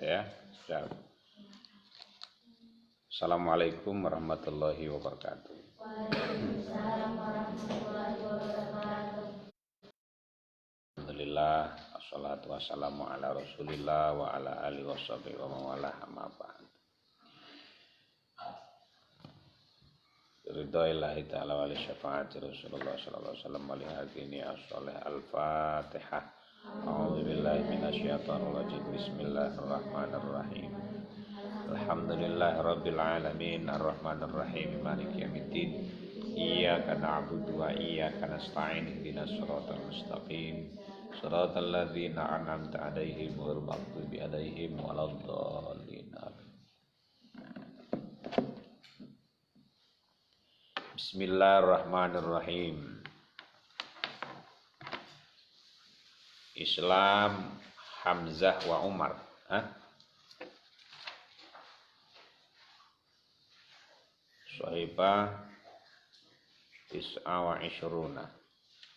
ya. Assalamualaikum warahmatullahi wabarakatuh. Waalaikumsalam warahmatullahi wabarakatuh. Alhamdulillah, wassalatu wassalamu ala rasulillah wa ala alihi washabihi wa mawalah amma ba'd. Ridhoillahi ta'ala wa li syafaati Rasulullah sallallahu alaihi wasallam wa li hadini as-salih al-Fatihah. A'udzu billahi minasyaitonir rajim. Bismillahirrahmanirrahim. Alhamdulillahi rabbil alamin arrahmanir rahim maliki yaumiddin. Iyyaka na'budu wa iyyaka nasta'in ihdinas siratal mustaqim siratal ladzina an'amta 'alaihim ghairil maghdubi 'alaihim waladdallin. Bismillahirrahmanirrahim. Islam Hamzah wa Umar. Sahibah Tis'a wa Ishruna.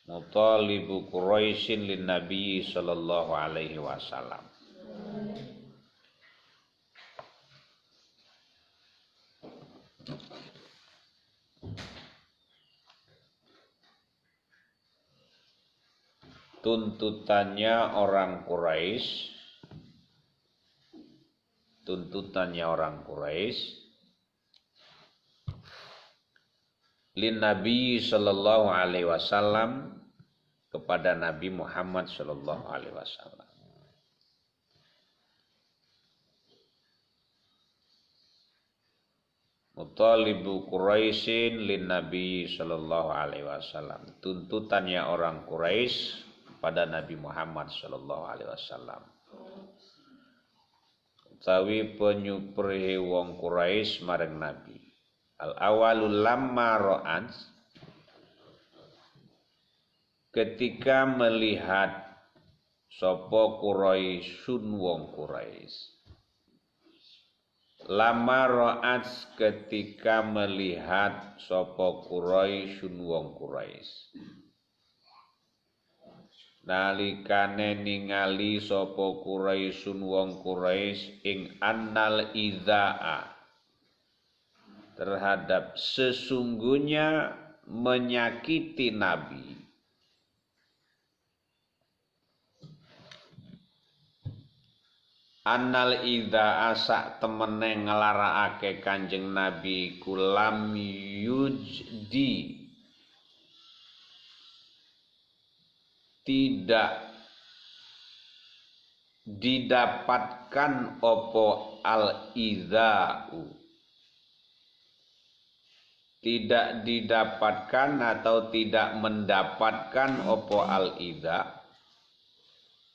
Mutalibu Quraisyin lin Nabi sallallahu alaihi wasallam. Tuntutannya orang Quraisy lin Nabi sallallahu alaihi wasallam kepada Nabi Muhammad sallallahu alaihi wasallam. Mutalibu Quraisyin lin Nabi sallallahu alaihi wasallam. Tuntutannya orang Quraisy pada Nabi Muhammad sallallahu alaihi wasallam. Utawi penyuprehe wong Quraisy marang Nabi. Al-awalul lamma ra'at, ketika melihat sapa Quraisyun wong Quraisy. Lamma ra'at, ketika melihat sapa Quraisyun wong Quraisy. Nalikane ningali sapa Quraisyun wong Quraisy ing annal idza'a, terhadap sesungguhnya menyakiti Nabi. Annal idza'a sak temene nglarakake Kanjeng Nabi kulam yujdi, tidak didapatkan opo al-idza'u, tidak didapatkan atau tidak mendapatkan opo al-idza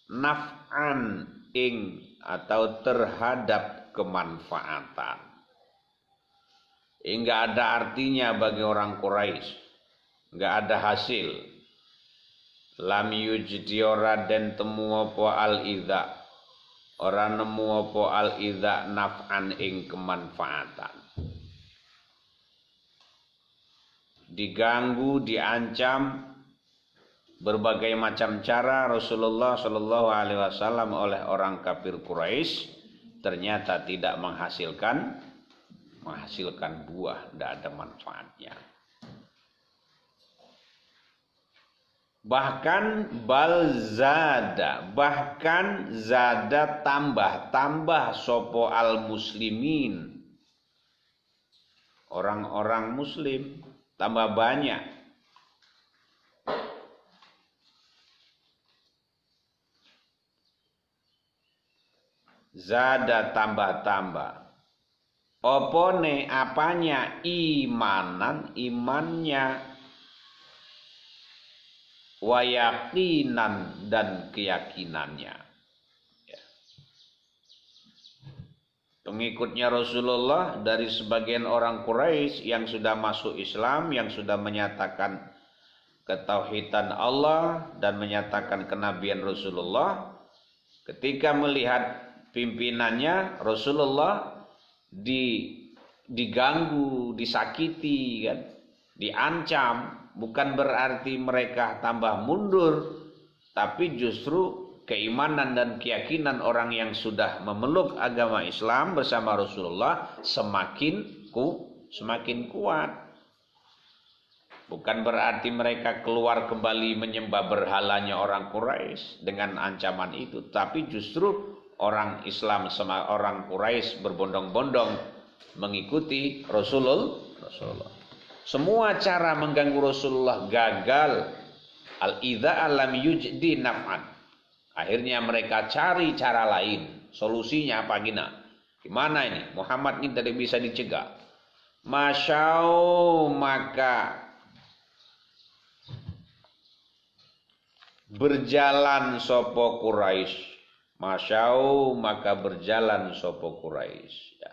naf'an ing atau terhadap kemanfaatan. Enggak ada artinya bagi orang Quraisy, enggak ada hasil. Lam yujdi ora den temu opo al-idza, ora nemu opo al-idza naf'an ing kemanfaatan. Diganggu, diancam berbagai macam cara Rasulullah Shallallahu Alaihi Wasallam oleh orang kafir Quraisy, ternyata tidak menghasilkan buah, tidak ada manfaatnya. Bahkan bahkan zada tambah sopo al muslimin, orang-orang muslim tambah banyak. Zada tambah. Opone apanya? Imannya, wayakinan dan keyakinannya. Ya. Pengikutnya Rasulullah dari sebagian orang Quraisy yang sudah masuk Islam, yang sudah menyatakan ketauhidan Allah dan menyatakan kenabian Rasulullah, ketika melihat pimpinannya Rasulullah diganggu, disakiti, kan, diancam, bukan berarti mereka tambah mundur, tapi justru keimanan dan keyakinan orang yang sudah memeluk agama Islam bersama Rasulullah semakin kuat. Bukan berarti mereka keluar kembali menyembah berhalanya orang Quraisy dengan ancaman itu, tapi justru orang Islam sama orang Quraisy berbondong-bondong mengikuti Rasulullah. Semua cara mengganggu Rasulullah gagal. Al-idza lam yujdi naf'an. Akhirnya mereka cari cara lain. Solusinya apa gimana ini? Muhammad ini tidak bisa dicegah. Masyau maka berjalan sopo Quraisy. Masyau maka berjalan sopo Quraisy. Ya.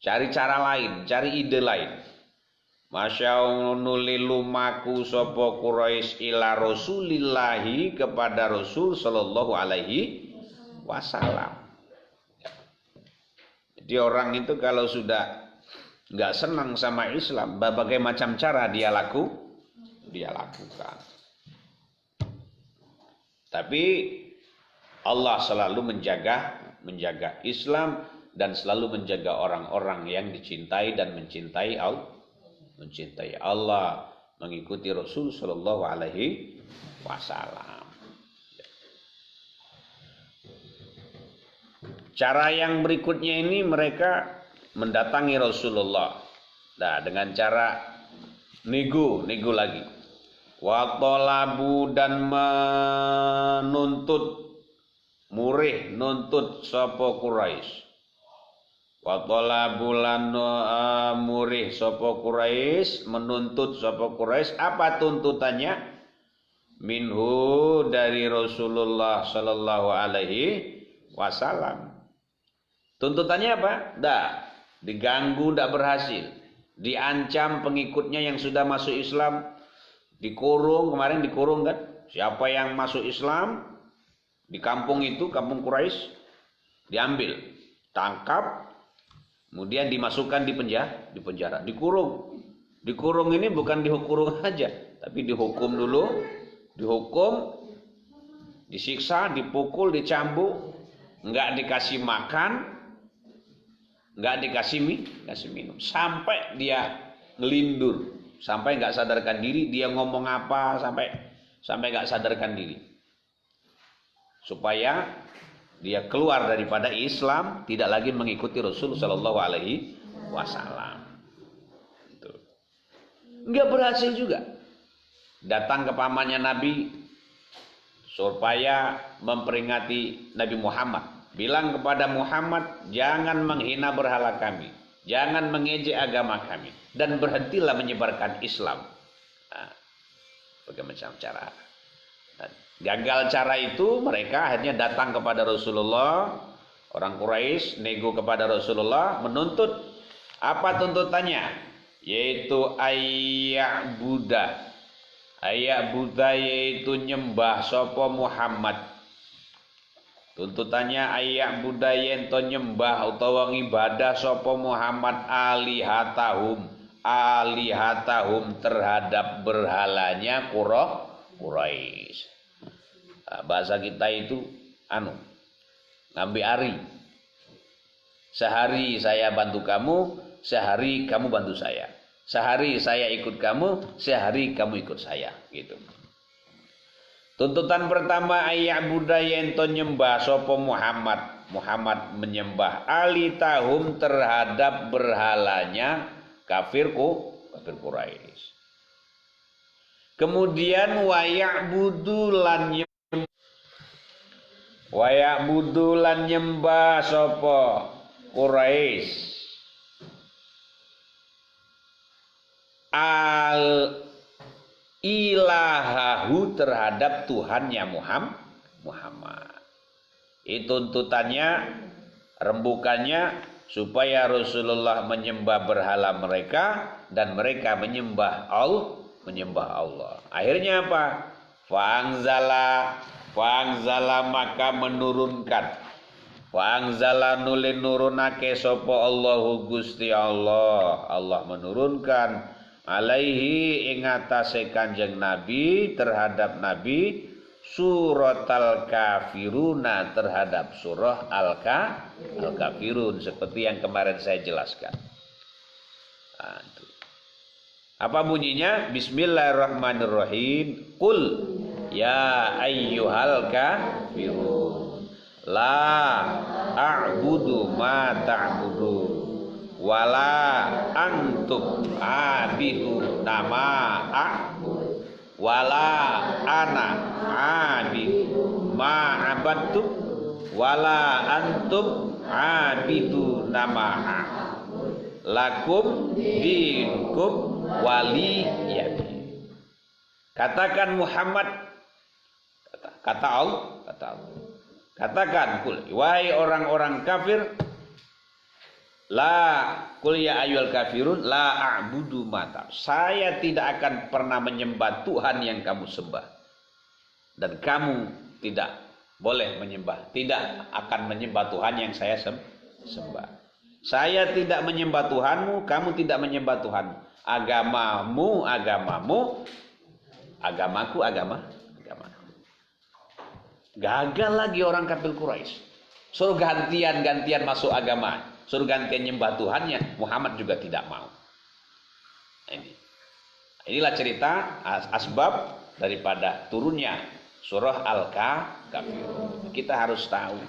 Cari cara lain, cari ide lain. Masyau nulilumaku sopo Quraisy ila Rasulillahi kepada Rasul sallallahu alaihi wasallam. Jadi orang itu kalau sudah nggak senang sama Islam, berbagai macam cara dia lakukan. Tapi Allah selalu menjaga Islam dan selalu menjaga orang-orang yang dicintai dan mencintai Allah, mengikuti Rasul sallallahu alaihi wasallam. Cara yang berikutnya ini mereka mendatangi Rasulullah. Nah, dengan cara nego lagi. Wa talabu dan menuntut nuntut sapa Quraisy. Wa talabu lan murih sapa Quraisy, menuntut sapa Quraisy. Apa tuntutannya? Minhu dari Rasulullah sallallahu alaihi wasallam. Tuntutannya apa? Diganggu, tidak berhasil. Diancam pengikutnya yang sudah masuk Islam, dikurung, kemarin dikurung kan? Siapa yang masuk Islam di kampung itu, kampung Quraisy, diambil, tangkap, kemudian dimasukkan di penjara, dikurung. Dikurung ini bukan dikurung aja, tapi dihukum dulu, disiksa, dipukul, dicambuk, nggak dikasih makan, nggak dikasih minum, sampai dia ngelindur, sampai nggak sadarkan diri, dia ngomong apa sampai nggak sadarkan diri, supaya dia keluar daripada Islam, tidak lagi mengikuti Rasul Sallallahu Alaihi Wasallam. Nggak berhasil juga. Datang ke pamannya Nabi supaya memperingati Nabi Muhammad. Bilang kepada Muhammad, jangan menghina berhala kami, jangan mengejek agama kami, dan berhentilah menyebarkan Islam. Nah, bagaimana cara? Nah, gagal cara itu, mereka akhirnya datang kepada Rasulullah. Orang Quraisy nego kepada Rasulullah, menuntut. Apa tuntutannya? Yaitu ayat Buddha. Ayat Buddha yaitu nyembah sapa Muhammad. Tuntutannya ayat Buddha yaitu nyembah utawa ngibadah sapa Muhammad alihatahum terhadap berhalanya Quraisy. Bahasa kita itu ngambil ari. Sehari saya bantu kamu, sehari kamu bantu saya. Sehari saya ikut kamu, sehari kamu ikut saya, gitu. Tuntutan pertama ayat budaya ento nyembah sapa Muhammad menyembah alitahum terhadap berhalanya kafir Quraisy. Kemudian wayak budulan nyembah sapa Quraisy al ilahahu terhadap Tuhannya Muhammad. Itu tuntutannya, rembukannya supaya Rasulullah menyembah berhala mereka dan mereka menyembah Allah. Akhirnya apa? Fa'angzala maka menurunkan. Fa'angzala nurunake sapa Allahu Gusti Allah. Allah menurunkan alaihi ing atase Kanjeng Nabi terhadap Nabi surat Al-Kafiruna terhadap surah Al-Kafirun seperti yang kemarin saya jelaskan. Nah, itu. Apa bunyinya? Bismillahirrahmanirrahim. Qul ya ayyuhal kafirun la a'budu ma ta'budun wala antum abidu nama a'bud wala ana abidu ma abadtum wala antum abidu nama a'bud lakum dinukum waliyadi. Katakan Muhammad, kata Allah, katakan kul wahai orang-orang kafir, kul ya ayyuhal kafirun la a'budu mata. Saya tidak akan pernah menyembah Tuhan yang kamu sembah. Dan kamu tidak boleh menyembah, tidak akan menyembah Tuhan yang saya sembah. Saya tidak menyembah Tuhanmu, kamu tidak menyembah Tuhanmu. Agamamu, agamaku, agamaku. Gagal lagi orang kafir Quraisy. Suruh gantian masuk agama, suruh gantian nyembah Tuhannya, Muhammad juga tidak mau. Inilah cerita asbab daripada turunnya surah Al-Kafirun. Kita harus tahu.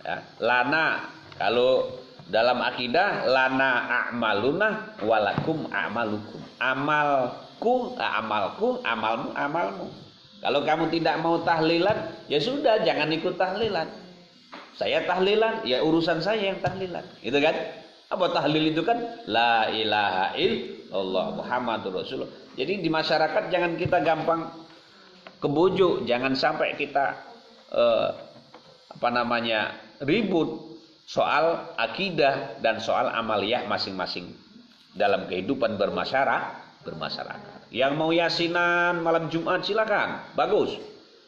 Ya, lana, kalau dalam akidah lana a'maluna walakum a'malukum. Amalku, amalmu, amalmu. Kalau kamu tidak mau tahlilan, ya sudah, jangan ikut tahlilan. Saya tahlilan, ya urusan saya yang tahlilan. Gitu kan? Apa tahlil itu kan? La ilaha illallah Muhammadur Rasulullah. Jadi di masyarakat jangan kita gampang kebujuk, jangan sampai kita ribut soal akidah dan soal amaliyah masing-masing dalam kehidupan bermasyarakat. Yang mau yasinan malam Jumat silakan, bagus.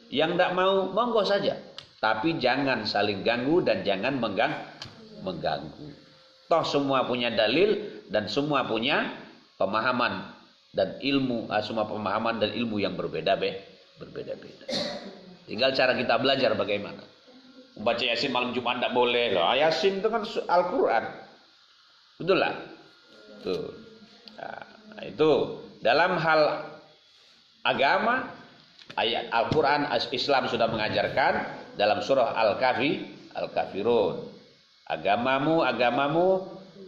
Yang tidak mau, monggo saja. Tapi jangan saling ganggu dan jangan mengganggu. Toh semua punya dalil dan semua punya pemahaman dan ilmu, semua pemahaman dan ilmu yang berbeda-beda. Tinggal cara kita belajar bagaimana. Membaca Yasin malam Jumat tidak boleh loh. Yasin itu kan Al-Quran. Betul lah. Tuh. Nah, itu dalam hal agama, ayat Al-Quran Islam sudah mengajarkan dalam surah Al-Kafirun. Agamamu,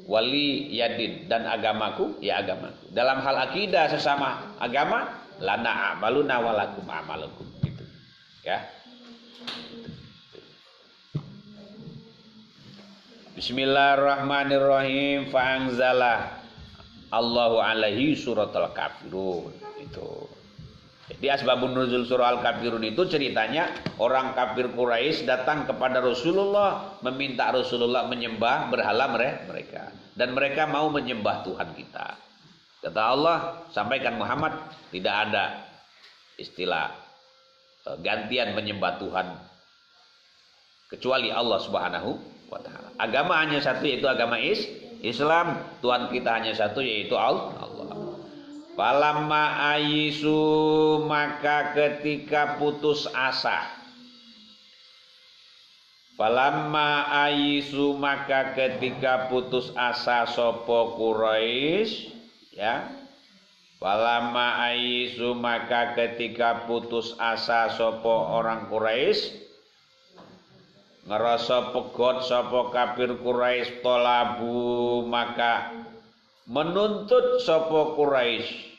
wali yadin, dan agamaku, ya agamaku. Dalam hal akidah sesama agama, lana a'maluna walakum a'malukum. Gitu. Ya. Bismillahirrahmanirrahim. Fa'anzalah Allahu alaihi surat Al-Kafirun. Itu. Jadi asbabun nuzul surah Al-Kafirun itu ceritanya orang kafir Quraisy datang kepada Rasulullah meminta Rasulullah menyembah berhala mereka, dan mereka mau menyembah Tuhan kita. Kata Allah, sampaikan Muhammad, tidak ada istilah gantian menyembah Tuhan kecuali Allah Subhanahu wa taala. Agama hanya satu, yaitu agama Islam. Tuhan kita hanya satu, yaitu Allah. Falamma ayisu, maka ketika putus asa. Falamma ayisu, maka ketika putus asa sopo Quraisy, ya. Falamma ayisu, maka ketika putus asa sopo orang Quraisy, ngerasa pegot sopo kafir Quraisy, tolabu, maka menuntut sopo Quraisy.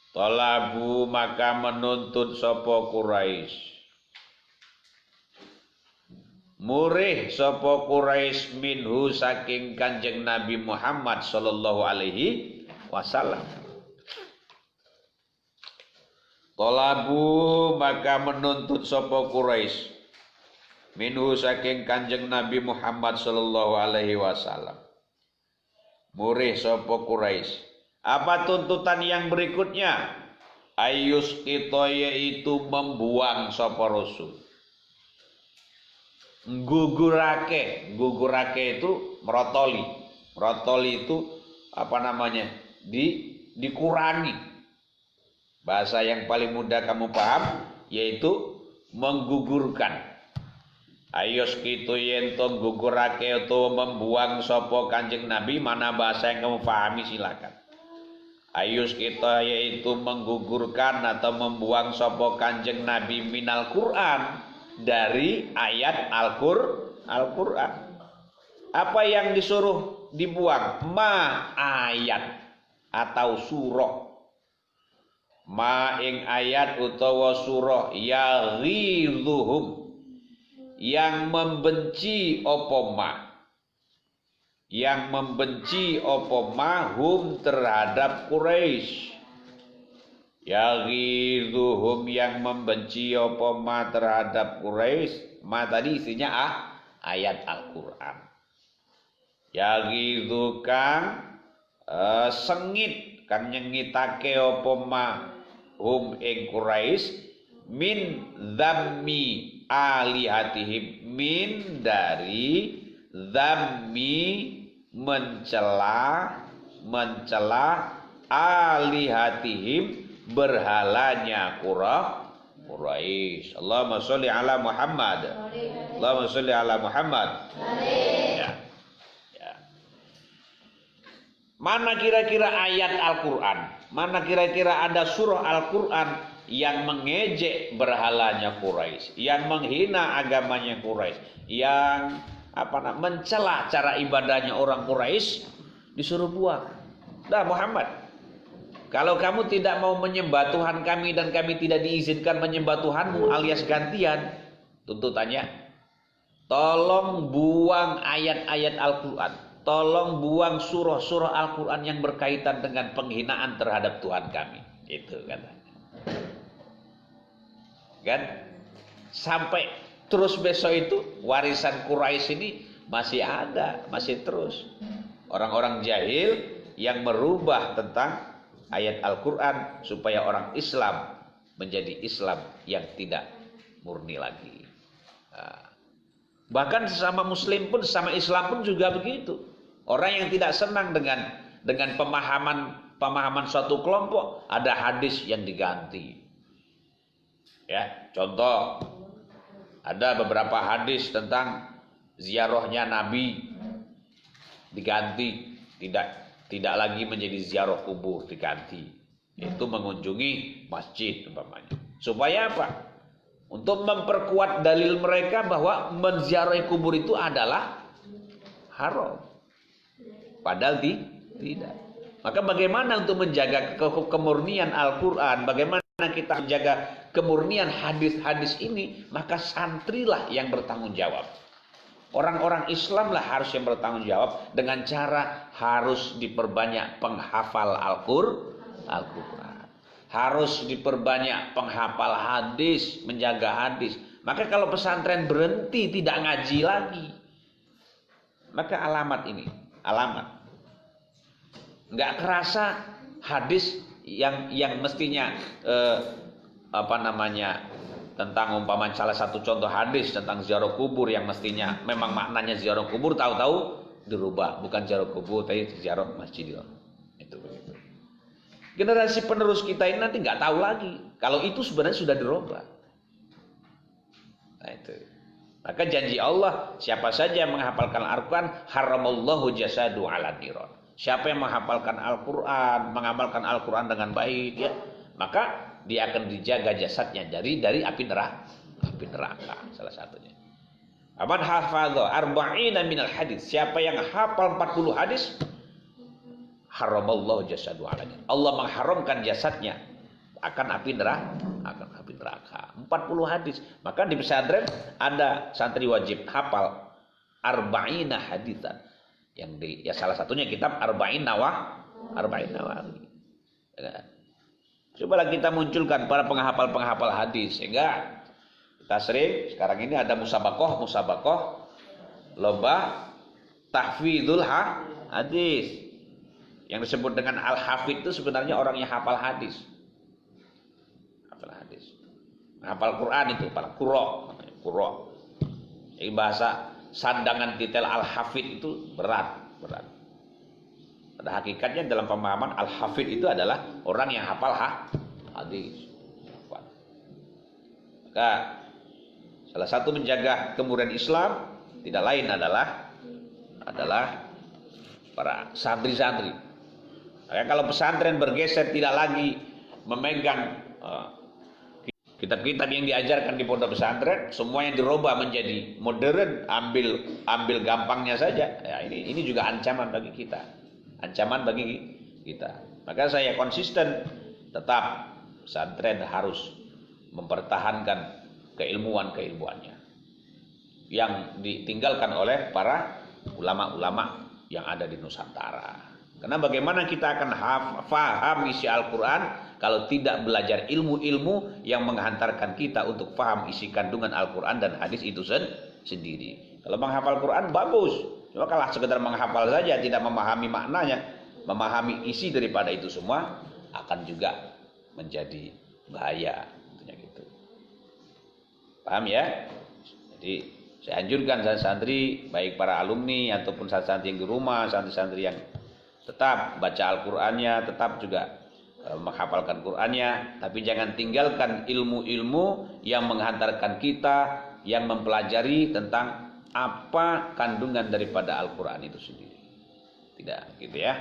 Tolabu, maka menuntut sopo Quraisy. Murih sopo Quraisy minhu, saking Kanjeng Nabi Muhammad sallallahu alaihi wasallam. Tolabu, maka menuntut sopo Quraisy minhu, saking Kanjeng Nabi Muhammad sallallahu alaihi wasallam. Murih sopo Quraisy. Apa tuntutan yang berikutnya? Ayus kita, yaitu membuang sopo Rasul. Gugurake itu merotoli. Merotoli itu dikurangi. Bahasa yang paling mudah kamu paham, yaitu menggugurkan. Ayos kitu yen to gugurake utawa membuang sapa Kanjeng Nabi, mana bahasa yang kamu pahami silakan. Ayus kita yaitu menggugurkan atau membuang sapa Kanjeng Nabi minal Quran, dari ayat Al-Quran. Apa yang disuruh dibuang? Ma ayat atau surah. Ma ing ayat utawa surah ya ghidhuhum, yang membenci apa ma. Yang membenci apa ma hum terhadap Quraisy. Ya ghidhuhum, yang membenci apa ma terhadap Quraisy. Ma tadi isinya ayat Al-Quran. Ya ghidhu kang sengit, kang nyengitake apa ma hum ing Quraisy min dzammi alihatihim, min dari dzammi mencela alihatihim berhalanya Quraisy. Allahumma sholli ala Muhammad. Allahumma sholli ala Muhammad. Ya. Ya. Mana kira-kira ayat Al-Quran, mana kira-kira ada surah Al-Quran yang mengejek berhalanya Quraisy, yang menghina agamanya Quraisy, yang mencela cara ibadahnya orang Quraisy, disuruh buang. Dah Muhammad, kalau kamu tidak mau menyembah Tuhan kami dan kami tidak diizinkan menyembah Tuhanmu alias gantian, tuntutannya tolong buang ayat-ayat Al-Quran, tolong buang surah-surah Al-Quran yang berkaitan dengan penghinaan terhadap Tuhan kami. Itu katanya. Kan? Sampai terus besok itu warisan Quraisy ini masih ada, masih terus. Orang-orang jahil yang merubah tentang ayat Al-Quran supaya orang Islam menjadi Islam yang tidak murni lagi. Nah, bahkan sesama Muslim pun, sesama Islam pun juga begitu. Orang yang tidak senang dengan pemahaman suatu kelompok, ada hadis yang diganti. Ya, contoh, ada beberapa hadis tentang ziarahnya Nabi diganti, tidak lagi menjadi ziarah kubur, diganti. Itu mengunjungi masjid umpamanya. Supaya apa? Untuk memperkuat dalil mereka bahwa menziarahi kubur itu adalah haram. Padahal tidak. Maka bagaimana untuk menjaga kemurnian Al-Quran? Bagaimana kita menjaga kemurnian hadis-hadis ini? Maka santrilah yang bertanggung jawab. Orang-orang Islam lah harus yang bertanggung jawab dengan cara harus diperbanyak penghafal Al-Quran. Harus diperbanyak penghafal hadis, menjaga hadis. Maka kalau pesantren berhenti tidak ngaji lagi, maka alamat nggak kerasa hadis yang mestinya tentang umpamanya salah satu contoh hadis tentang ziarah kubur yang mestinya memang maknanya ziarah kubur, tahu-tahu dirubah, bukan ziarah kubur tapi ziarah masjid. Itu begitu. Generasi penerus kita ini nanti nggak tahu lagi kalau itu sebenarnya sudah dirubah. Nah itu. Maka janji Allah, siapa saja yang menghafalkan Al-Quran, haramallahu jasadu ala niron. Siapa yang menghafalkan Al-Quran, mengamalkan Al-Quran dengan baik, ya, maka dia akan dijaga jasadnya dari api neraka, salah satunya. Aman hafadho arba'ina minal hadis. Siapa yang hafal 40 hadis, haramallahu jasadu ala niron. Allah mengharamkan jasadnya akan api neraka. 40 hadis. Maka di pesantren ada santri wajib hafal arba'ina hadisan. Ya salah satunya kitab Arba'in Nawawi. Ya. Cobalah kita munculkan para penghafal hadis, sehingga kita sering sekarang ini ada musabakoh lomba tahfidzul hadis. Yang disebut dengan al-hafidz itu sebenarnya orang yang hafal hadis. Hafal Quran itu para qurra. Jadi bahasa sandangan detail al-hafidz itu berat. Pada hakikatnya dalam pemahaman al-hafidz itu adalah orang yang hafal hadis. Maka salah satu menjaga kemurnian Islam tidak lain adalah para santri-santri. Maka kalau pesantren bergeser tidak lagi memegang kitab-kitab yang diajarkan di pondok pesantren, semua yang dirubah menjadi modern, ambil gampangnya saja. Ya, ini juga ancaman bagi kita. Maka saya konsisten tetap pesantren harus mempertahankan keilmuannya yang ditinggalkan oleh para ulama-ulama yang ada di Nusantara. Karena bagaimana kita akan faham isi Al-Quran kalau tidak belajar ilmu-ilmu yang menghantarkan kita untuk faham isi kandungan Al-Quran dan hadis itu sendiri. Kalau menghafal Quran bagus, cuma kalau sekedar menghafal saja tidak memahami maknanya, memahami isi daripada itu semua akan juga menjadi bahaya. Tentunya gitu. Paham ya? Jadi saya anjurkan santri, baik para alumni ataupun santri yang di rumah, santri-santri yang tetap baca Al-Qur'annya, tetap juga menghafalkan Qur'annya, tapi jangan tinggalkan ilmu-ilmu yang menghantarkan kita yang mempelajari tentang apa kandungan daripada Al-Qur'an itu sendiri. Tidak, gitu ya.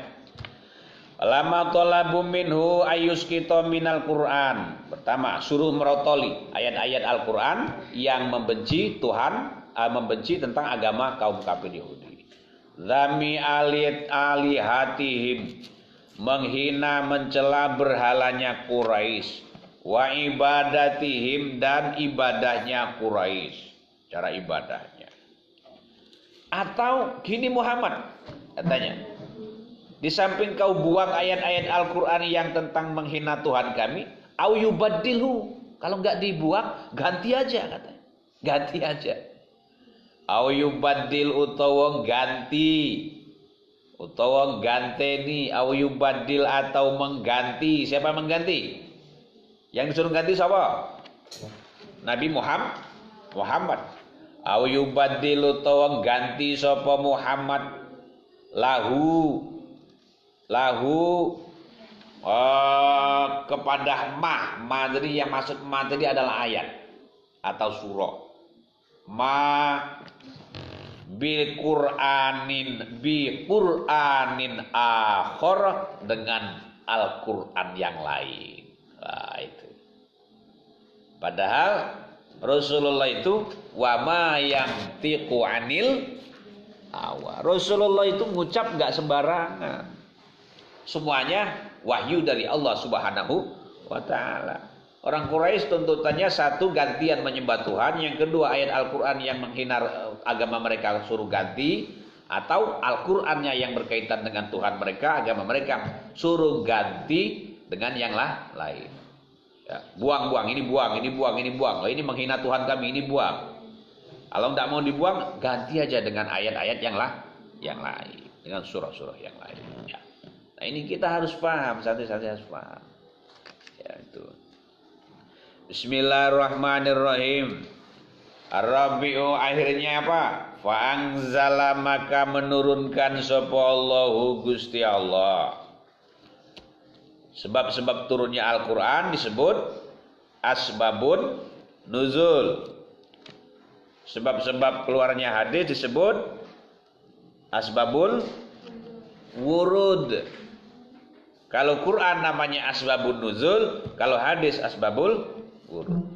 Lama talabu minhu ayuskito minal Qur'an. Pertama, suruh merotoli ayat-ayat Al-Qur'an yang membenci Tuhan, membenci tentang agama kaum kafir Yahudi. Zami alihatihim, menghina mencela berhalanya Quraisy, wa ibadatihim, dan ibadahnya Quraisy, cara ibadahnya. Atau gini Muhammad katanya, di samping kau buang ayat-ayat Al-Quran yang tentang menghina Tuhan kami, au yubaddilu, kalau nggak dibuang ganti aja katanya, ganti aja. Au yubaddil utawa ganti, utawa ganteni, au yubaddil atau mengganti. Siapa mengganti? Yang disuruh ganti siapa? Nabi Muhammad. Au yubaddil utawa ganti sapa Muhammad lahu kepada ma tadi, yang maksud ma tadi adalah ayat atau surah. Ma bi Qur'anin akhir, dengan Al-Qur'an yang lain. Nah, itu. Padahal Rasulullah itu wa ma yantiqu anil hawa. Rasulullah itu ngucap enggak sembarangan. Semuanya wahyu dari Allah Subhanahu wa taala. Orang Quraisy tuntutannya satu, gantian menyembah Tuhan, yang kedua ayat Al-Qur'an yang menghina agama mereka suruh ganti, atau Al-Qur'annya yang berkaitan dengan Tuhan mereka, agama mereka suruh ganti dengan yang lain. Ya, buang, ini buang. Oh, ini menghina Tuhan kami, ini buang. Kalau tidak mau dibuang, ganti aja dengan ayat-ayat yang lain, dengan surah-surah yang lain. Ya. Nah, ini kita harus paham, santri-santri harus paham. Ya, itu. Bismillahirrahmanirrahim. Ar-Rabi'u, akhirnya apa? Fa'angzala, maka menurunkan sapa Allahu Gusti Allah. Sebab-sebab turunnya Al-Quran disebut asbabun nuzul. Sebab-sebab keluarnya hadis disebut asbabul wurud. Kalau Quran namanya asbabun nuzul, kalau hadis asbabul wurud.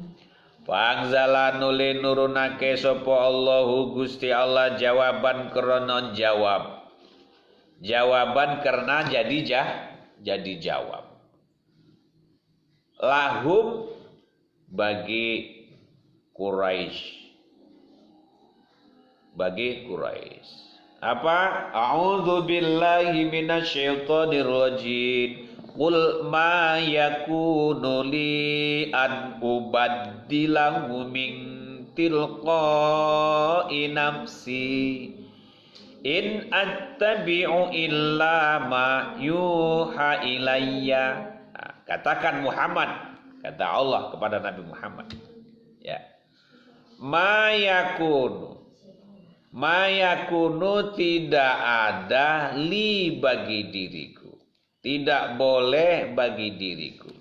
Fa'angzala, nuli nurunake sapa Allahu Gusti Allah jawaban krana jawab. Jawaban karena jadi jawab. Lahum, bagi Quraisy. Apa? A'udzu billahi minasyaitonir rajim. Qul ma yakunu li an ubaddilahu min tilqa'i nafsi in attabi'u illa ma yuha ilayya. Katakan Muhammad, kata Allah kepada Nabi Muhammad, ya. Ma yakunu tidak ada li bagi diriku, tidak boleh bagi diriku,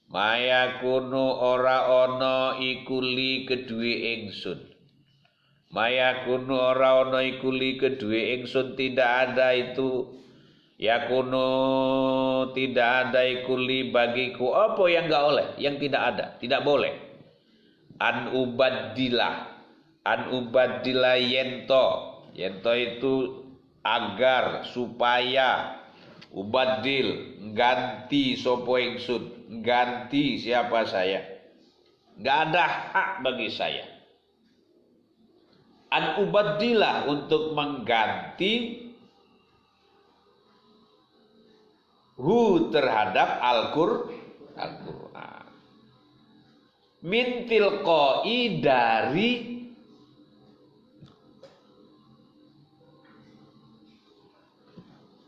Mayakunu ora ana iku li kedue ingsun. Mayakunu ora ana iku li kedue ingsun, tidak ada itu. Yakunu tidak ada iku li bagiku. Apa yang enggak oleh? Yang tidak ada, tidak boleh. An ubaddila yento. Yento itu agar, supaya. Ubaddil, ganti sopo ingsun, ganti siapa saya. Nggak ada hak bagi saya. An ubaddilah, untuk mengganti hu terhadap Al-Qur'an. Min tilqai,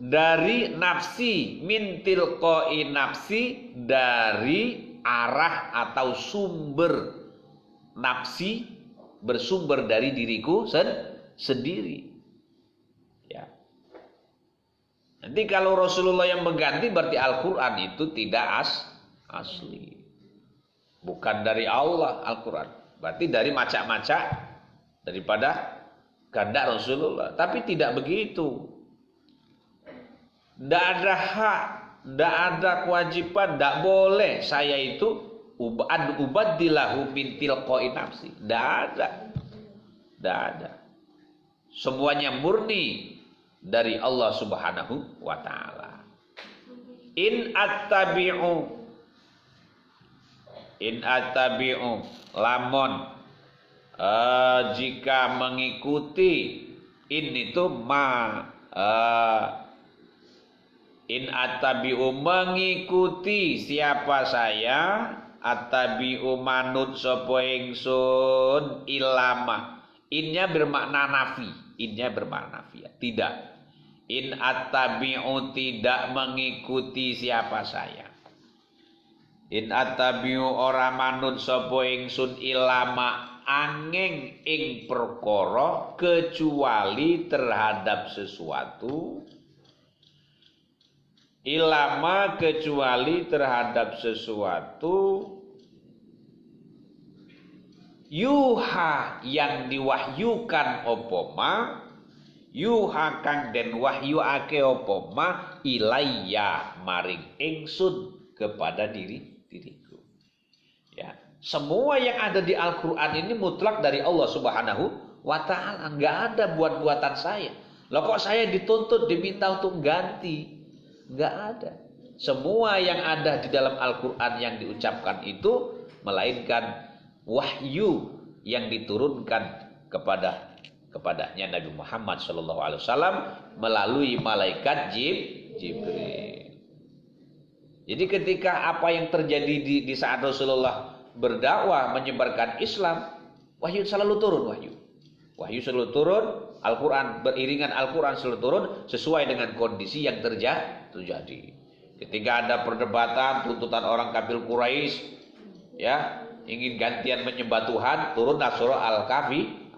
dari nafsi, min tilqai nafsi, dari arah atau sumber nafsi, bersumber dari diriku sendiri. Ya. Nanti kalau Rasulullah yang mengganti berarti Al-Qur'an itu tidak asli. Bukan dari Allah Al-Qur'an. Berarti dari macak-macak daripada kehendak Rasulullah. Tapi tidak begitu. Tidak ada hak, tidak ada kewajiban, tidak boleh saya itu ubaddilahu min tilqai nafsi. Tidak ada. Tidak ada. Semuanya murni dari Allah Subhanahu wa taala. In attabi'u lamun jika mengikuti, in itu in attabi'u mengikuti siapa saya, attabi'u manut sapa ingsun, ilama. Innya bermakna nafi, tidak. In attabi'u tidak mengikuti siapa saya. In attabi'u ora manut sapa ingsun, ilama angeng ing perkara, kecuali terhadap sesuatu. Ilama kecuali terhadap sesuatu, yuha yang diwahyukan opoma, yuha kang den wahyuake opoma, ilayya maring ingsun, kepada diriku. Ya, semua yang ada di Al-Qur'an ini mutlak dari Allah Subhanahu wa taala, enggak ada buat-buatan saya. Loh kok saya dituntut diminta untuk ganti? Enggak ada. Semua yang ada di dalam Al-Quran yang diucapkan itu melainkan wahyu yang diturunkan kepadanya Nabi Muhammad SAW melalui malaikat Jibril. Jadi ketika apa yang terjadi di saat Rasulullah berdakwah menyebarkan Islam, wahyu selalu turun, wahyu selalu turun. Al-Quran beriringan, Al-Quran selalu turun sesuai dengan kondisi yang terjadi. Ketika ada perdebatan tuntutan orang kafir Quraisy, ya, ingin gantian menyembah Tuhan, turunlah surah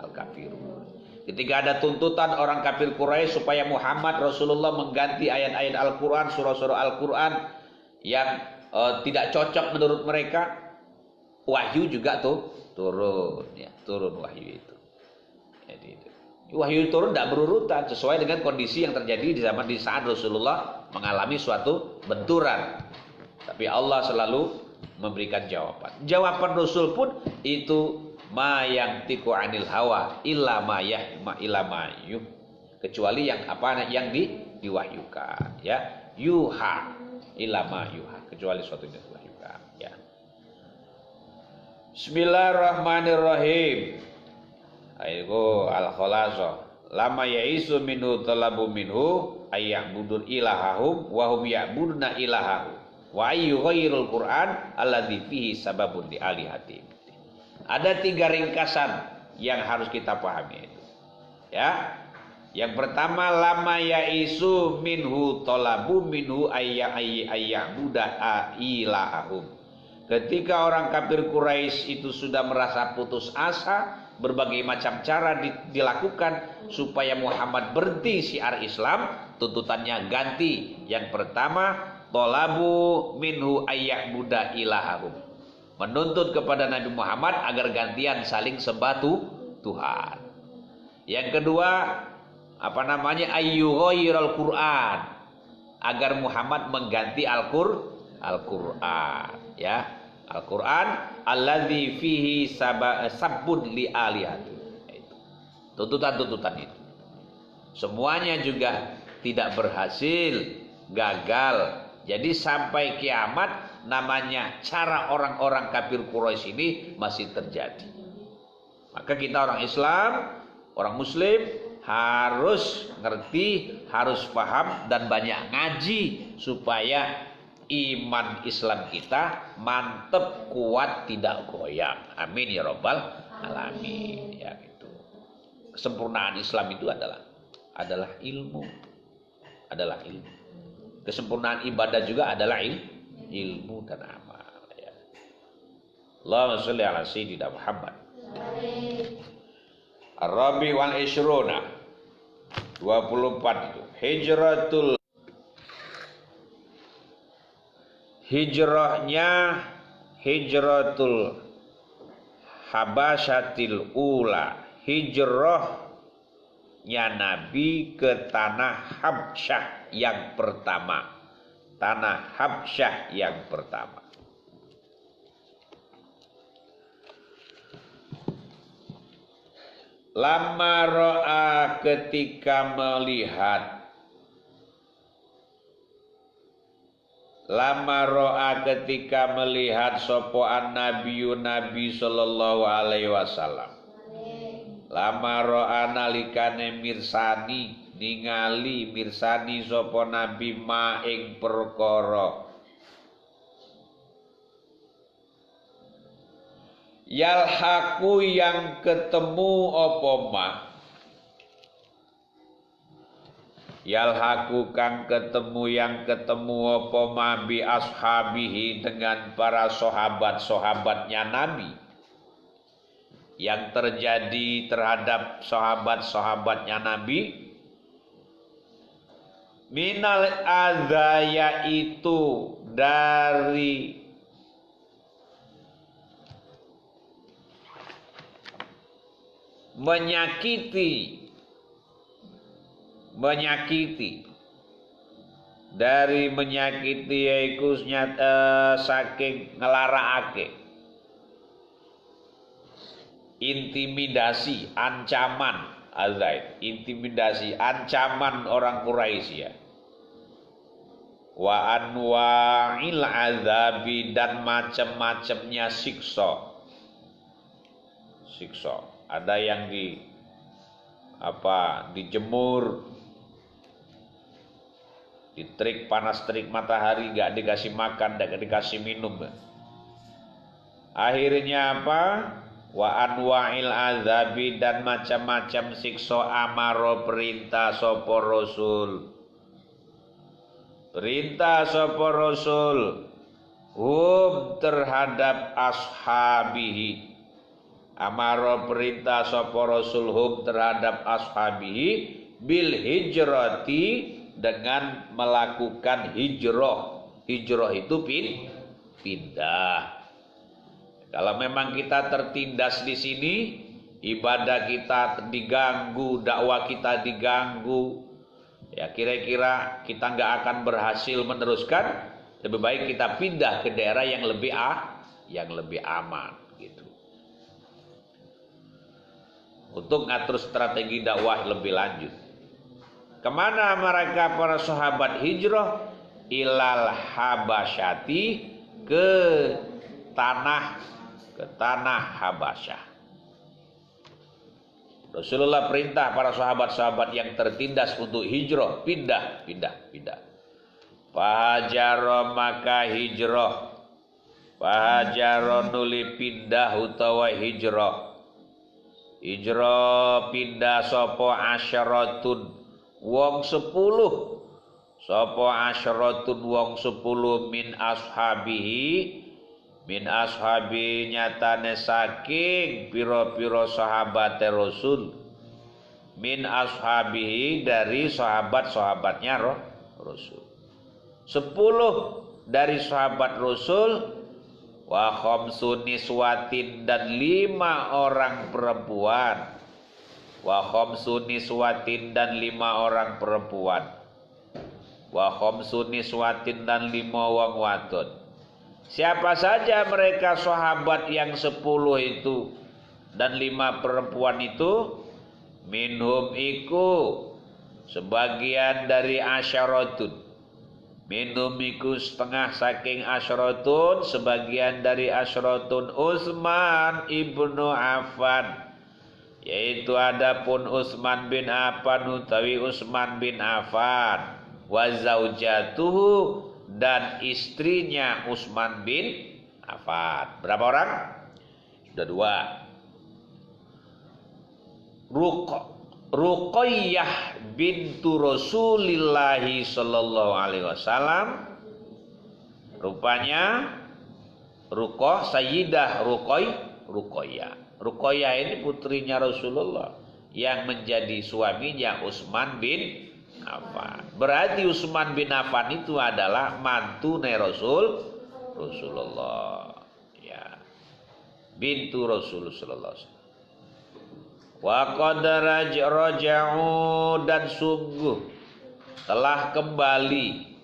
Al-Kafirun. Ketika ada tuntutan orang kafir Quraisy supaya Muhammad Rasulullah mengganti ayat-ayat Al-Quran, surah-surah Al-Quran yang tidak cocok menurut mereka, wahyu juga turun, ya, turun wahyu itu. Jadi itu. Wahyu turun tidak berurutan, sesuai dengan kondisi yang terjadi di saat Rasulullah mengalami suatu benturan. Tapi Allah selalu memberikan jawaban. Jawaban Rasul pun itu ma yang tiku anil hawa illa ma kecuali yang diwahyukan, ya. Yuha illa ma yuha, kecuali suatu yang diwahyukan, ya. Bismillahirrahmanirrahim. Ayo al-khalasah. Lama yaisu minhu talabu minhu ayya'budul ilahahum wa hum ya'buduna ilahahum wa ayyu ghairul Qur'an alladzi fihi sababun li alihatim. Ada 3 ringkasan yang harus kita pahami itu. Ya. Yang pertama, lama yaisu minhu talabu minhu ayya'buda ilahahum. Ketika orang kafir Quraisy itu sudah merasa putus asa, berbagai macam cara dilakukan supaya Muhammad berhenti syiar Islam, tuntutannya ganti. Yang pertama, Tolabu minhu ayya'buda ilahahum. Menuntut kepada Nabi Muhammad agar gantian saling sembah Tuhan. Yang kedua, ayyughayyirul Qur'an, agar Muhammad mengganti Al-Qur'an, ya. Al-Qur'an alladzi fihi sabbun li alihati. Tuntutan-tuntutan itu. Semuanya juga tidak berhasil, gagal. Jadi sampai kiamat namanya cara orang-orang kafir Quraisy ini masih terjadi. Maka kita orang Islam, orang Muslim harus ngerti, harus paham dan banyak ngaji supaya iman Islam kita mantep, kuat, tidak goyang. Amin ya rabbal alamin. Ya gitu. Kesempurnaan Islam itu adalah ilmu. Kesempurnaan ibadah juga adalah ilmu dan amal, ya. Allahumma sholli ala sayyidina Muhammad. Ar-Rabi wal Ishruna 24 itu hijratul Habasyatil ula, hijrahnya Nabi ke tanah Habsyah yang pertama. Tanah Habsyah yang pertama. Lama ro'a ketika melihat. Lama ro'a ketika melihat sopoan Nabi sallallahu alaihi wasallam. Lama ro'a nalikane mirsani, ningali mirsani sopo Nabi ma ing perkara. Yalhaku yang ketemu apa ma. Yalhaku kang ketemu yang ketemu apa ma bi ashabihi dengan para sahabat-sahabatnya Nabi. Yang terjadi terhadap sahabat-sahabatnya Nabi minal adaya itu dari menyakiti, dari menyakiti yaiku saking ngelaraake, intimidasi, ancaman, intimidasi, ancaman orang Quraisy, ya. Wa anwa'il azabi dan macam-macamnya siksa. Ada yang dijemur, diterik panas terik matahari, gak dikasih makan, gak dikasih minum. Akhirnya apa? Wa anwa'il azabi dan macam-macam siksa amaro perintah sapa Rasul. Perintah sapa Rasul terhadap ashabihi. Amaro perintah sapa Rasul terhadap ashabihi bil hijrati, dengan melakukan hijrah. Hijrah itu pindah. Kalau memang kita tertindas di sini, ibadah kita diganggu, dakwah kita diganggu, ya kira-kira kita nggak akan berhasil meneruskan. Lebih baik kita pindah ke daerah yang lebih aman, gitu. Untuk ngatur strategi dakwah lebih lanjut. Kemana mereka para sahabat hijrah? Ilal Habasyati, ke tanah Habasyah. Rasulullah perintah para sahabat-sahabat yang tertindas untuk hijrah, pindah. Fahajaro maka hijrah. Fahajaro nuli pindah utawa hijrah. Hijrah pindah sapa asyaratun wong 10. Sapa asyaratun wong 10 min ashabi nyatane saking pira-pira sahabat Rasul. Min ashabihi dari sahabat-sahabatnya Rasul. 10 dari sahabat Rasul, wa khamsun niswatin dan 5 orang perempuan, wa khamsun niswatin dan 5 orang perempuan, wa khamsun niswatin dan 5 wong wadon. Siapa saja mereka sahabat yang 10 itu dan 5 perempuan itu? Minhum iku sebagian dari asyaratun. Minhum iku setengah saking asyaratun, sebagian dari asyaratun Utsman ibnu Affan, yaitu adapun Utsman bin Affan utawi Utsman bin Affan, wa zaujatuhu dan istrinya Utsman bin Affan. Berapa orang? Sudah 2. Ruqayyah bintu Rasulillahi sallallahu alaihi wasallam. Rupanya Sayyidah Ruqayyah. Ruqayyah ini putrinya Rasulullah yang menjadi suaminya Utsman bin Affan. Berarti Utsman bin Affan itu adalah mantune Rasulullah. Ya. Bintu Rasulullah sallallahu alaihi wasallam. Wa qad raja'u dan sungguh telah kembali.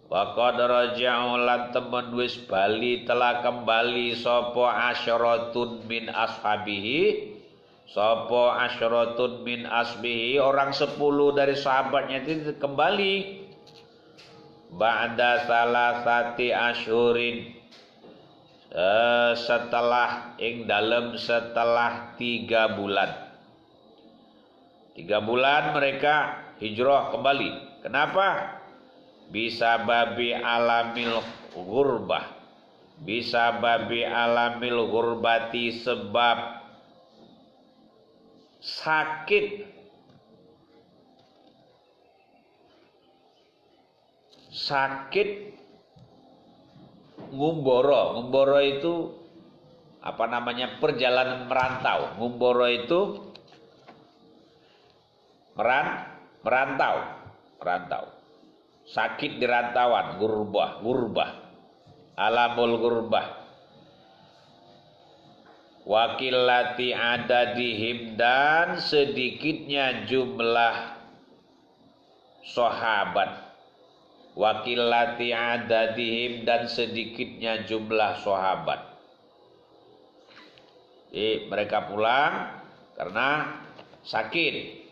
Wa qad raja'u lan temen wis bali telah kembali sapa asyaratun min ashabihi, sapa asyaratun min asbihi, orang 10 dari sahabatnya itu kembali. Ba'da salasati asyhurin, setelah 3 bulan. 3 bulan mereka hijrah kembali. Kenapa? Bisa babi alamil ghurbah. Bisa babi alamil ghurbati, sebab sakit Ngumboro itu perjalanan merantau. Ngumboro itu merantau. Sakit di rantauan, gurbah. Alamul gurbah. Wakilati adadihim dan sedikitnya jumlah sahabat. Wakilati adadihim dan sedikitnya jumlah sahabat. Jadi mereka pulang karena sakit.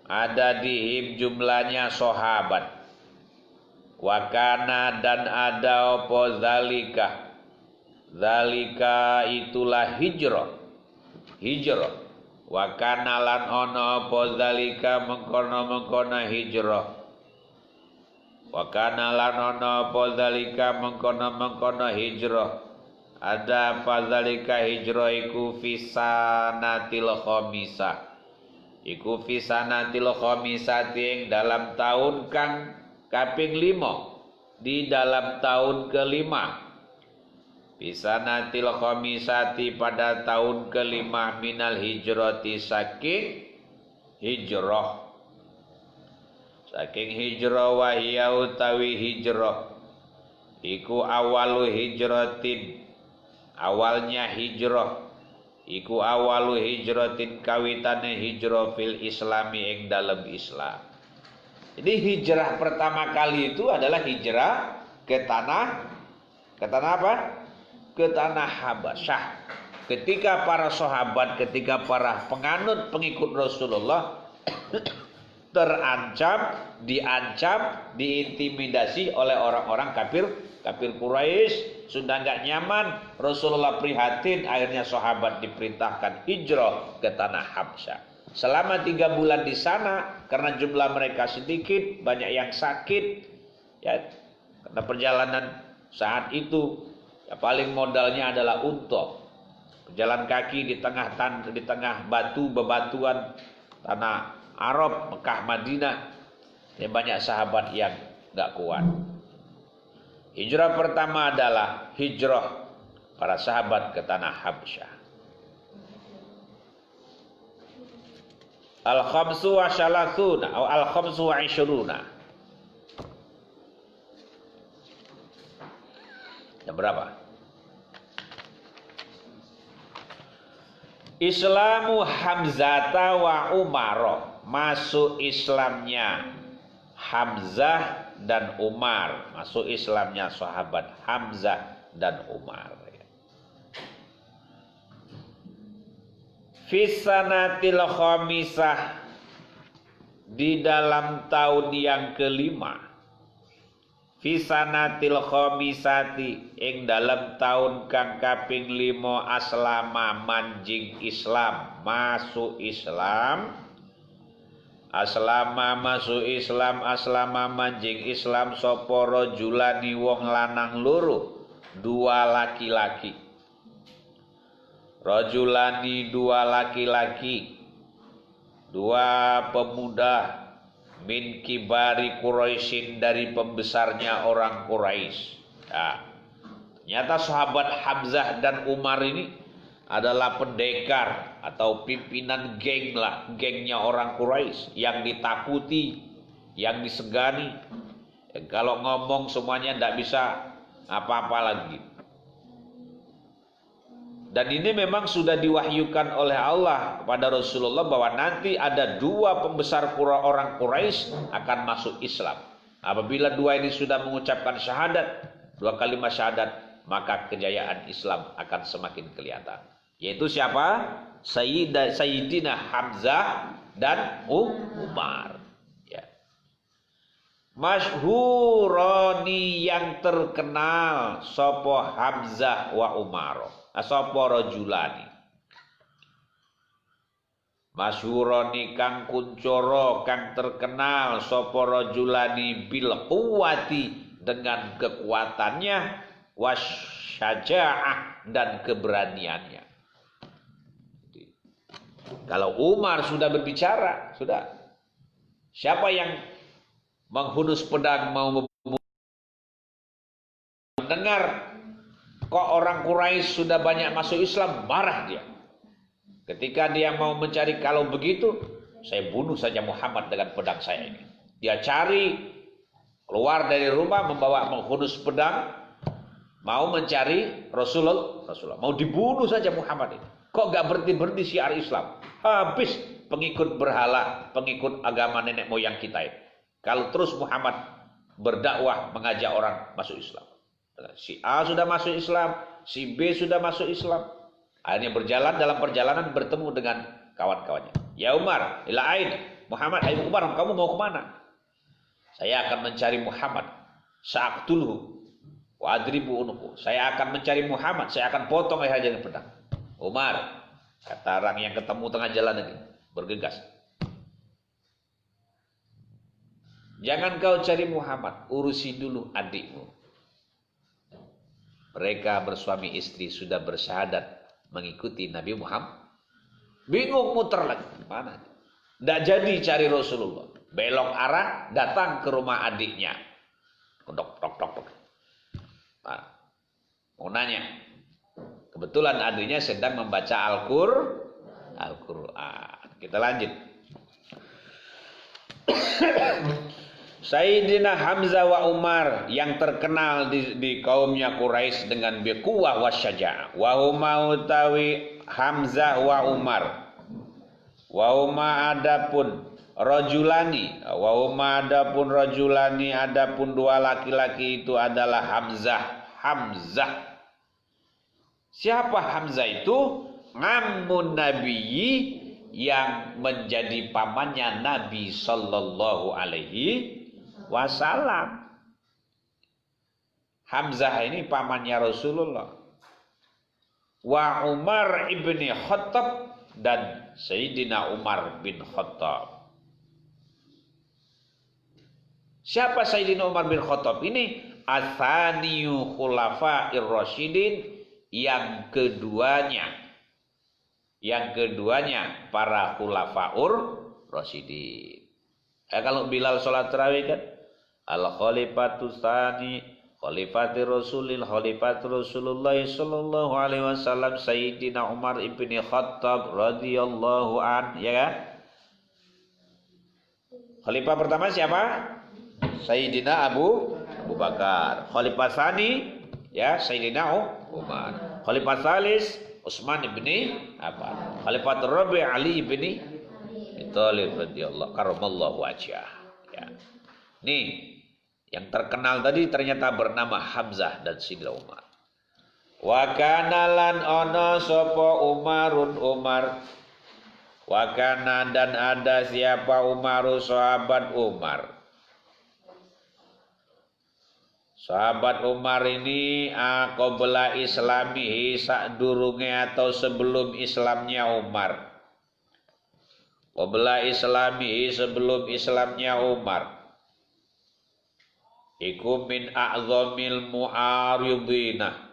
Adadihim jumlahnya sahabat. Wakana dan ada apa zalika. Zalika itulah hijrah. Wa kana lan ana apa zalika mengkono hijrah. Wa kana lan ana apa zalika mengkono hijrah. Ada apa zalika hijrah iku fisanatil khamisah. Iku fisanatil khamisah ing dalam tahun kang kaping 5, di dalam tahun ke-5. Bisanatil khamisati pada tahun ke-5 minal hijrati saking hijrah. Saking hijrah wahya utawi hijrah. Iku awalu hijratin. Awalnya hijrah. Iku awalu hijratin kawitane hijrah fil islami ing dalam Islam. Jadi hijrah pertama kali itu adalah hijrah ke tanah apa? Ke tanah Habasyah. Ketika para sahabat, ketika para penganut pengikut Rasulullah terancam, diintimidasi oleh orang-orang kafir Quraisy, sudah nggak nyaman, Rasulullah prihatin, akhirnya sahabat diperintahkan hijrah ke tanah Habasyah. Selama 3 bulan di sana, karena jumlah mereka sedikit, banyak yang sakit, ya, karena perjalanan saat itu ya paling modalnya adalah unta. Berjalan kaki di tengah bebatuan tanah Arab, Mekah, Madinah. Ya, banyak sahabat yang nggak kuat. Hijrah pertama adalah hijrah para sahabat ke tanah Habasyah. Al-khamsu wa syalathuna atau al-khamsu wa isyruna. Jam berapa? Islamu Hamzata wa Umar. Masuk Islamnya Hamzah dan Umar. Masuk Islamnya sahabat Hamzah dan Umar. Fisanatil khamisah, di dalam tahun yang kelima. Fisanatil khamisati, ing dalam tahun kang kaping 5 aslama manjing Islam, masuk Islam. Aslama masuk Islam, aslama manjing Islam sapa rajulani wong lanang loro, dua laki-laki. Rajulani dua laki-laki, dua pemuda, min kibari Quraisyin, dari pembesarnya orang Quraisy. Nah, ternyata sahabat Hamzah dan Umar ini adalah pendekar atau pimpinan geng lah, gengnya orang Quraisy yang ditakuti, yang disegani. Kalau ngomong semuanya tidak bisa apa-apa lagi. Dan ini memang sudah diwahyukan oleh Allah kepada Rasulullah bahwa nanti ada dua pembesar orang Quraisy akan masuk Islam. Apabila dua ini sudah mengucapkan syahadat, dua kalimat syahadat, maka kejayaan Islam akan semakin kelihatan. Yaitu siapa? Sayyidina Hamzah dan Umar. Ya. Masyhurani, yang terkenal sopo Hamzah wa Umar. Sapa rajulani. Masyhurani kang kuncoro, kang terkenal sapa rajulani bil quwwati, dengan kekuatannya, wasyaja'ah, dan keberaniannya. Kalau Umar sudah berbicara, sudah. Siapa yang menghunus pedang mau mendengar kok orang Quraisy sudah banyak masuk Islam, marah dia. Ketika dia mau mencari, kalau begitu saya bunuh saja Muhammad dengan pedang saya ini. Dia cari, keluar dari rumah membawa menghunus pedang, mau mencari Rasulullah. Mau dibunuh saja Muhammad ini. Kok gak berhenti-berhenti syiar Islam? Habis pengikut berhala, pengikut agama nenek moyang kita ini. Kalau terus Muhammad berdakwah mengajak orang masuk Islam. Si A sudah masuk Islam, si B sudah masuk Islam. Akhirnya berjalan, dalam perjalanan bertemu dengan kawan-kawannya. Ya Umar, ila ain. Muhammad, ayo Umar, kamu mau kemana? Saya akan mencari Muhammad. Sa'aqtulhu wa adribu unuku. Saya akan mencari Muhammad, saya akan potong lehernya dengan pedang. Umar, kata orang yang ketemu tengah jalan ini, bergegas. Jangan kau cari Muhammad, urusi dulu adikmu. Mereka bersuami istri sudah bersyahadat mengikuti Nabi Muhammad. Bingung, muter lagi. Mana? Tidak jadi cari Rasulullah. Belok arah, datang ke rumah adiknya. Tok. Nah, mau nanya. Kebetulan adiknya sedang membaca Al-Quran. Kita lanjut. Sayyidina Hamzah wa Umar, yang terkenal di kaumnya Quraisy dengan biquwah wasyaja'ah. Wa huma utawi Hamzah wa Umar. Wa huma adapun rajulani. Wa huma adapun rajulani, adapun dua laki-laki itu adalah Hamzah. Siapa Hamzah itu? Ngammun nabiyyi, yang menjadi pamannya Nabi sallallahu alaihi wasallam. Hamzah ini pamannya Rasulullah. Wa Umar ibni Khattab, dan Sayyidina Umar bin Khattab. Siapa Sayyidina Umar bin Khattab ini? Atsaniyu khulafa'ir rasyidin, yang keduanya para khulafaur rasyidin. Kalau Bilal sholat tarawih kan, al-khalifatu tsani khalifati Rasulullah sallallahu alaihi wasallam Sayyidina Umar ibni Khattab radhiyallahu an, ya kan? Khalifah pertama siapa? Sayyidina Abu Bakar. Khalifah tsani ya Sayyidina Umar. Khalifah tsalis Utsman bin Affan. Khalifah rabi' Ali bin Abi Thalib radhiyallahu karramallahu wajhah. Ya. Nih, yang terkenal tadi ternyata bernama Hamzah dan Sayyidina Umar. Wa kana lan ana sapa Umarun Umar. Wa kana dan ada siapa Umaru sahabat Umar. Sahabat Umar ini qabla islamihi sadurunge atau sebelum Islamnya Umar. Qabla islamihi sebelum Islamnya Umar. Iku min a'zamil mu'aridina.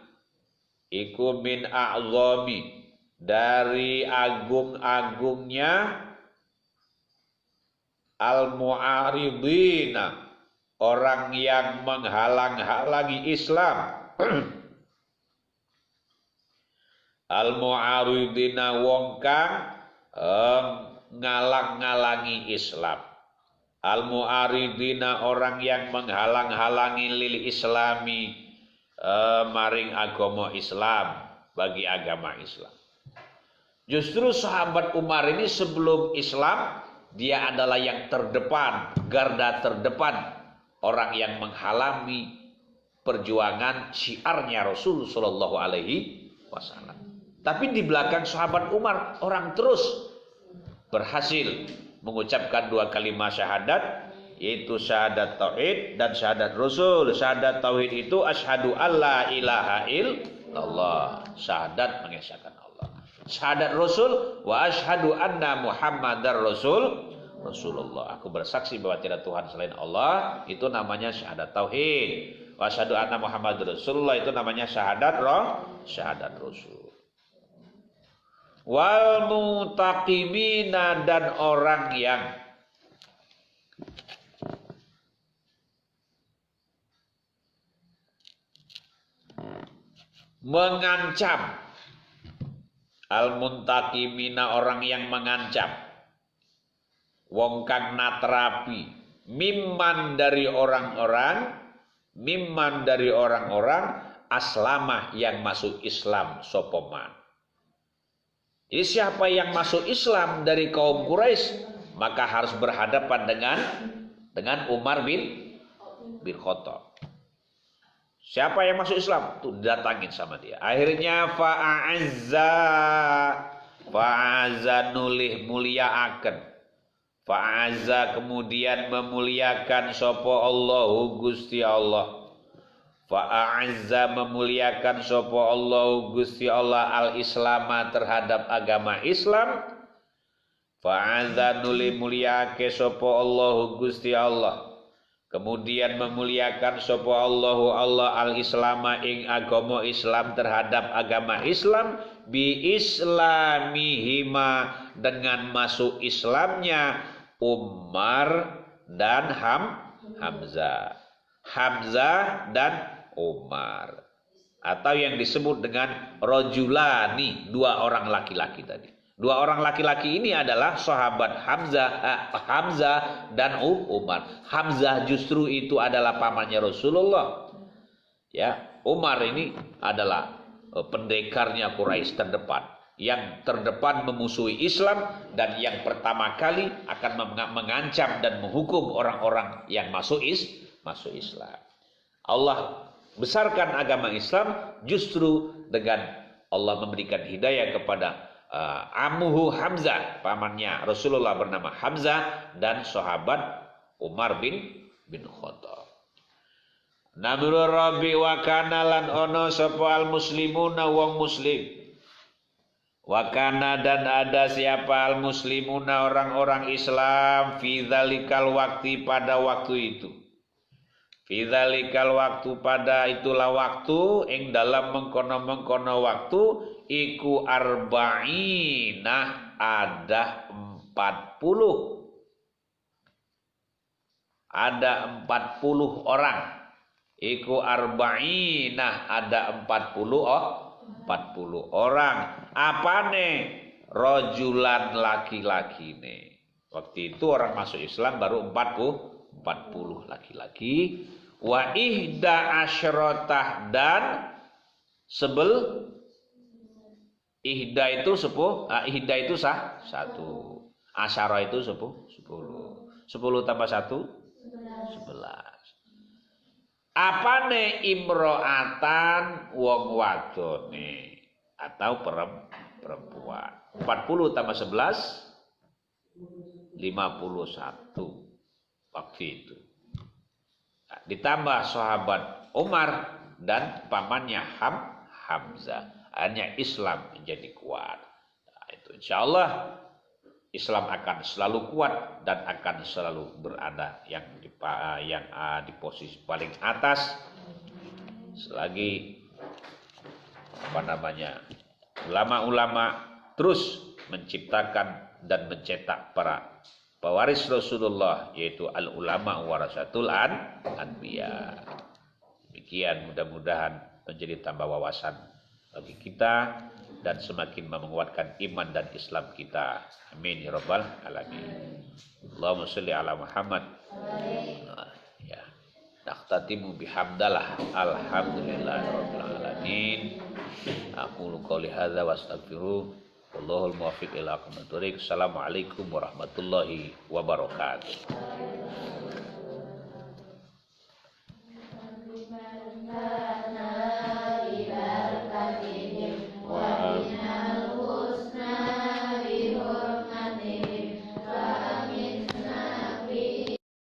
Iku min a'zami dari agung-agungnya al-mu'aridina orang yang menghalang-halangi Islam. Al-mu'aridina wong kang ngalang-ngalangi Islam. Al-mu'aridina orang yang menghalang-halangi lil islami maring agama Islam, bagi agama Islam. Justru sahabat Umar ini sebelum Islam dia adalah yang terdepan, garda terdepan, orang yang menghalangi perjuangan syiarnya Rasul sallallahu alaihi wasallam. Tapi di belakang sahabat Umar orang terus berhasil mengucapkan dua kalimat syahadat, yaitu syahadat tauhid dan syahadat Rasul. Syahadat tauhid itu asyhadu alla ilaha illallah, syahadat mengesahkan Allah. Syahadat Rasul wa asyhadu anna Muhammadar Rasulullah. Aku bersaksi bahwa tidak Tuhan selain Allah, itu namanya syahadat tauhid. Wa asyhadu anna Muhammadar Rasulullah itu namanya syahadat Rasul. Wal mutaqimina dan orang yang mengancam. Al-muntakimina orang yang mengancam. Wong kang natrapi. Mimman dari orang-orang aslamah yang masuk Islam sopoman. Jadi siapa yang masuk Islam dari kaum Quraisy maka harus berhadapan dengan Umar bin Khattab. Siapa yang masuk Islam? Tuh datangin sama dia. Akhirnya fa'azza nulih muliaaken. Fa'azza kemudian memuliakan sapa Allahu Gusti Allah. Fa'azza memuliakan sapa Allahu Gusti Allah al-Islama terhadap agama Islam. Fa'azza nulih muliake sapa Allahu Gusti Allah. Kemudian memuliakan sapa Allahu Allah al-Islama ing agama Islam terhadap agama Islam bi islamihima dengan masuk Islamnya Umar dan Hamzah. Hamzah dan Umar. Atau yang disebut dengan rajulani, dua orang laki-laki tadi. Dua orang laki-laki ini adalah sahabat Hamzah dan Umar. Hamzah justru itu adalah pamannya Rasulullah. Ya, Umar ini adalah pendekarnya Quraisy terdepan, yang terdepan memusuhi Islam dan yang pertama kali akan mengancam dan menghukum orang-orang yang masuk Islam. Allah besarkan agama Islam justru dengan Allah memberikan hidayah kepada amuhu Hamzah, pamannya Rasulullah bernama Hamzah dan sahabat Umar bin Khattab. Namrul Rabi wa kana lan ono sapa al muslimuna wong muslim. Wa kana dan ada siapa al muslimuna orang-orang Islam fi dzalikal waqti pada waktu itu. Fi dzalikal waktu pada itulah waktu ing dalam mengkono-mengkono waktu iku arba'ina ada 40. Ada 40 orang. Iku arba'ina ada 40 orang. Apane? Rajulan laki-laki ne. Waktu itu orang masuk Islam baru 40 laki-laki. Wa ihda asyrotah dan ihda itu ihda itu satu. Asyara itu 10. 10 tambah 1 11. Apane imro'atan wong wadone atau perempuan. 40 tambah 11 51 waktu itu. Nah, ditambah sahabat Umar dan pamannya Hamzah. Hanya Islam menjadi kuat. Nah, itu insyaallah Islam akan selalu kuat dan akan selalu berada yang di posisi paling atas selagi ulama-ulama terus menciptakan dan mencetak para pewaris Rasulullah, yaitu al-ulama warasatul anbiya. Demikian, mudah-mudahan menjadi tambah wawasan bagi kita dan semakin menguatkan iman dan Islam kita. Amin ya rabbal alamin. Allahumma sholli ala Muhammad. Ya. Naqtatimu bihamdalah. Alhamdulillahi rabbil alamin. Aqulu qouli hadza wa astaghfiruh. Wallahul muwaffiq ila aqwamit thoriq. Assalamualaikum warahmatullahi wabarakatuh.